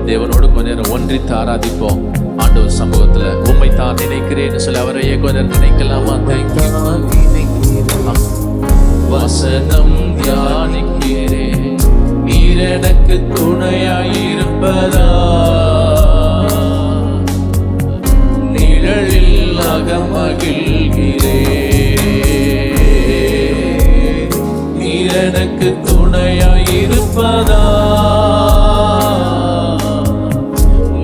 தேவனோடு கொஞ்ச நேரம் ஒன்றித்து ஆராதிப்போம். ஆண்டவர் சமூகத்துல உண்மை தான் நினைக்கிறேன்னு சொல்லி அவரையே கொஞ்ச நேரம் நினைக்கலாமா? வசனம் தியானிக்கிறேன், நீர் எனக்கு துணையாயிருப்பதா, நிழலில் அகமகிழ்கிறேன், நீர் எனக்கு துணையாயிருப்பதா,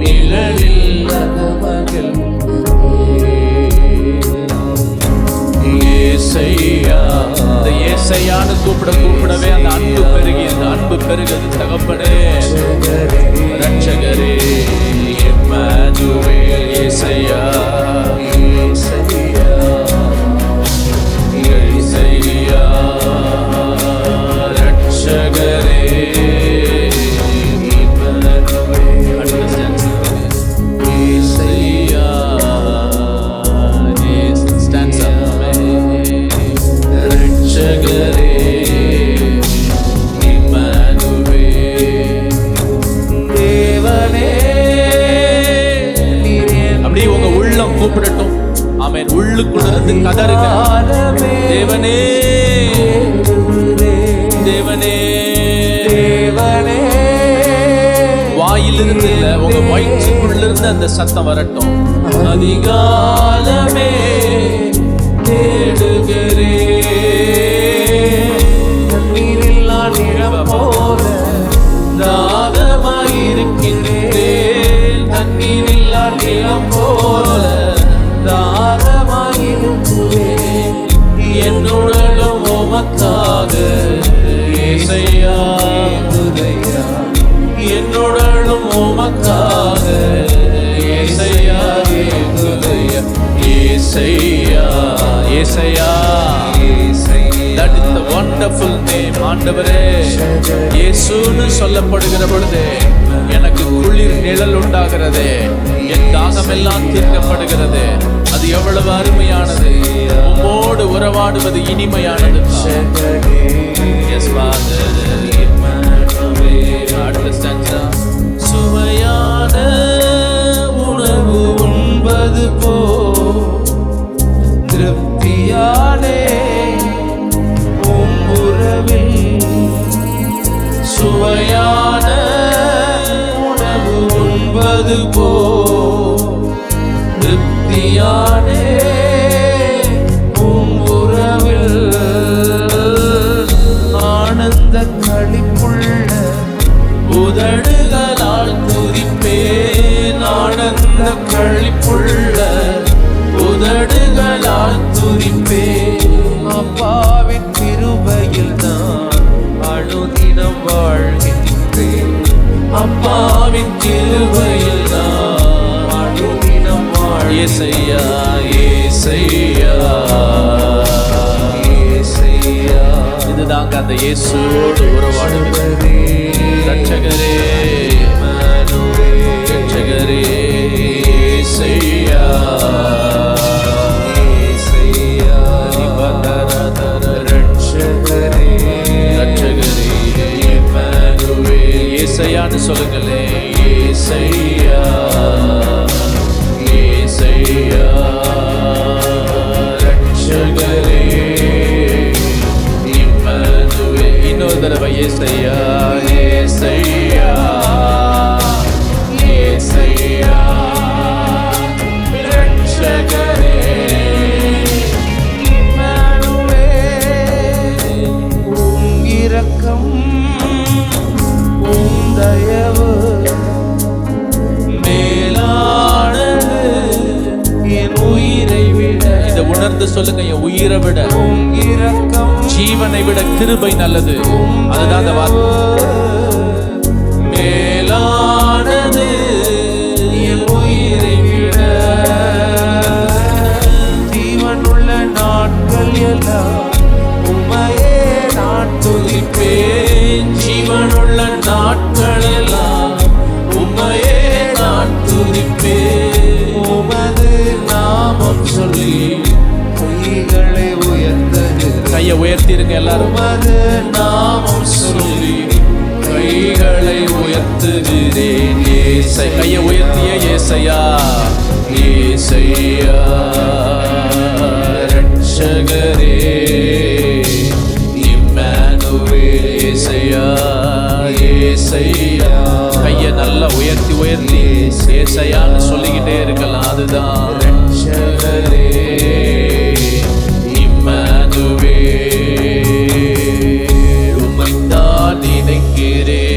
நிழலில் அகமகிழ்கிறேன். ஏசையா, இந்த ஏசையான்னு கூப்பிடவே அந்த அன்பு பெருகி, அந்த அன்பு பெருகிறது. தகப்பனே, ரட்சகரே, இம்மானுவேல், ஏசையா, ஏசையா, ஏசையா, ரட்சகரே, கூப்பிடட்டும். ஆமென். உள்ளுக்குள்ள இருந்து கதறுங்க, தேவனே, தேவனே, தேவனே. வாயிலிருந்து இல்ல, உங்க வயிற்றுக்குள்ள இருந்து அந்த சத்தம் வரட்டும். அதிகாலமே தேடுகிறேன், நீரில் நான் இழம் போல தாகமாயிருக்கின்றேன், தண்ணீரில் நான் இழம் போல தாகமாயிருக்கிறேன், என்னுடலும் உமக்காக ஏசையா, என்னுடலும் உமக்காக ஏசையா, ஏசையா, ஏசையா. That is the wonderful name. ஆண்டவரே, இயேசுன்னு சொல்லப்படுகிற பொழுது எனக்கு குளிர் நிழல் உண்டாகிறது, என் தாகமெல்லாம் தீர்க்கப்படுகிறது. அது எவ்வளவு அருமையானது, உம்மோடு உறவாடுவது இனிமையானது. சுவையான உணவு உண்பது போ திருப்தியானே உம்முறவில், சுவையான உணவு உண்பது போ திருப்தியானே உம்முறவில், ஆனந்த களிப்புள்ள உதடுகளால் துதிப்பேன், ஆனந்த களிப்புள்ள உதடுகளால் துதிப்பேன். அப்பாவின் கிருபையில் நான் அனுதினம் வாழ்கின்றேன், அப்பாவின் கிருபையில் நான் அனுதினம் வாழ். ஏசையா, ஏசையா, ஏசையா. இதுதாங்க அந்த இயேசுவோடு உறவாடுவது. ரட்சகரே, ரட்சகரே, ஏசையா, ஏசையா, ரட்சகரே, ரட்சகரே, இம்மானுவேல். ஏசையான்னு சொல்லுங்களே, ஏசையா, ஏசையா, ரட்சகரே, இம்மானுவேல். இன்னொரு தடவை ஏசையா, ஏசையா, ஏசையா, ரட்சகரே, இம்மானுவேல். உம் இரக்கம், உம் தயவு மேலானது என் உயிரை விட. இதை உணர்ந்து சொல்லுங்க, என் உயிரை விட, உம் இரக்கம் ஜீவனை விட கிருபை நல்லது. அதுதான் அந்த வார்த்தை. மேலானது என் உயிரை விட, ஜீவனுள்ள நாட்கள் எல்லாம் உம்மையே நான் துதிப்பேன், ஜீவனுள்ள நாட்கள் எல்லாம் உம்மையே நான் துதிப்பேன். உமது நாமம் சொல்லி கைகளை உயர்த்தது. கையை உயர்த்திருங்க எல்லாரும். உமது நாமம் சொல்லி கைகளை உயர்த்த வாழ்த்துகிறேன். கையை உயர்த்திய ஏசையா, ஏசையா ரட்சகரே, இம்மானுவேல் ஏசையா, ஏசையா. கையை நல்லா உயர்த்தி உயர்த்தி ஏசையான்னு சொல்லிக்கிட்டே இருக்கலாம். அதுதான் ரட்சகரே, இம்மானுவேல். உம்மைத்தான் நினைக்கிறேன்,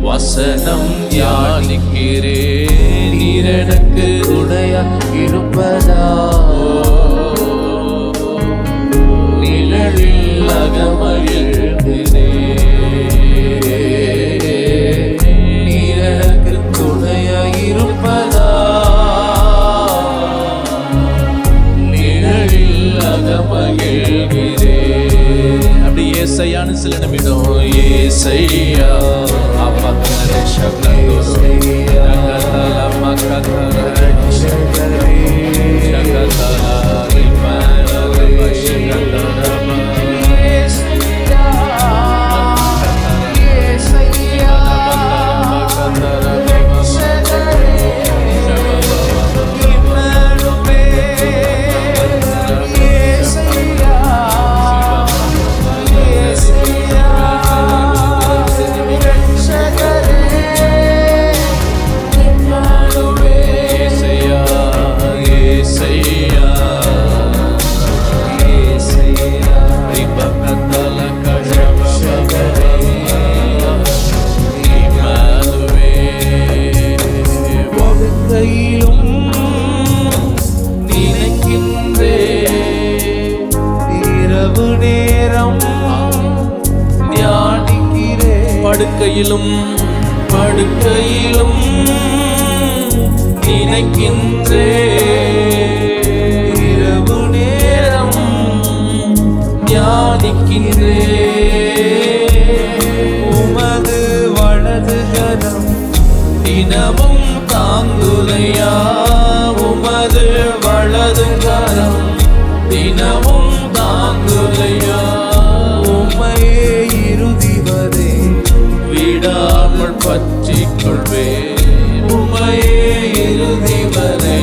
வசனம் தியானிக்கிறேன், நீர் எனக்கு துணையா இருப்பதா, நிழலில் அகமகிழ்கிறேன், நீர் எனக்கு துணையா இருப்பதா, நிழலில் அகமகிழ்கிறேன். அப்படி ஏசையான்னு சில நிமிடம் ஏசையா அப்பா படுக்கையிலும் படுக்கையிலும் நினைக்கின்றே, இரவு நேரம் தியானிக்கின்றே, உமது வலது கரம் தினமும் தாங்குலையா, உமது வலது கரம் தினமும் தாங்குலையா, உம்மையே இறுதி வரை விடாமல் பற்றிக் கொள்வேன், உம்மையே இறுதி வரை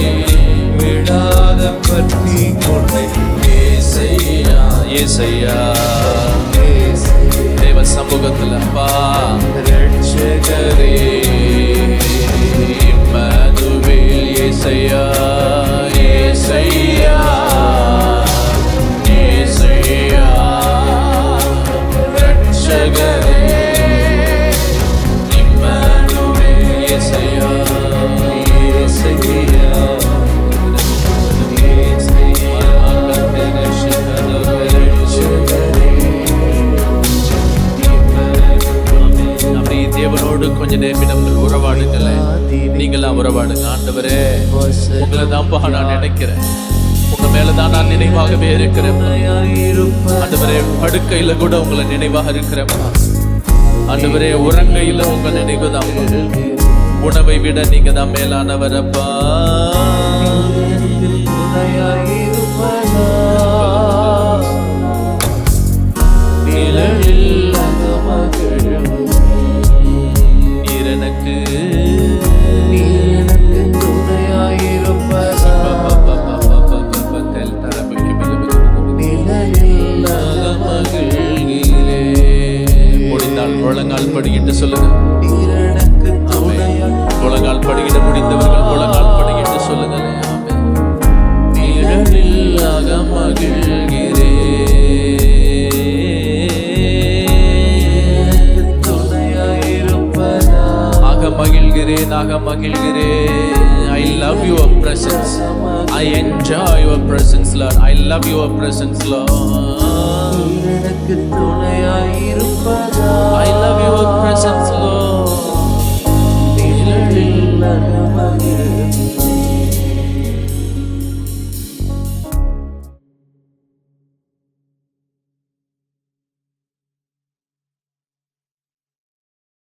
விடாத பற்றிக் கொள்வேன். ஏசையா ஏசையா தேவ சமூகத்தில் அப்பா ரட்சகரே, இம்மானுவேல் ஏசையா, ஏசையா ஏசையா ரட்சகரே, தேவனோடு கொஞ்ச நேரம் உறவாடுங்களேன். நீங்களாம் உறவாடுங்க. ஆண்டவரே, உங்களை தான்ப்பா நான் நினைக்கிறேன், உங்க மேலதான் நான் நினைவாகவே இருக்கிறேன். ஆண்டவரே, படுக்கையில கூட உங்களை நினைவாக இருக்கிறேன். ஆண்டவரே, உறங்கையில உங்க நினைவு தான். உணவை விட நீங்க தான் மேலானவர் அப்பா. முடிந்தால் முழங்கால் படிக்கிட்டு சொல்லுங்க. முழங்கால் படிக்கிட முடிந்தவர்கள் முழங்கால் படிக்கிட்டு சொல்லுங்க. மகிழ்கிறேன். I love your presence. I enjoy your presence, Lord. I love your presence, Lord. I love your presence, Lord.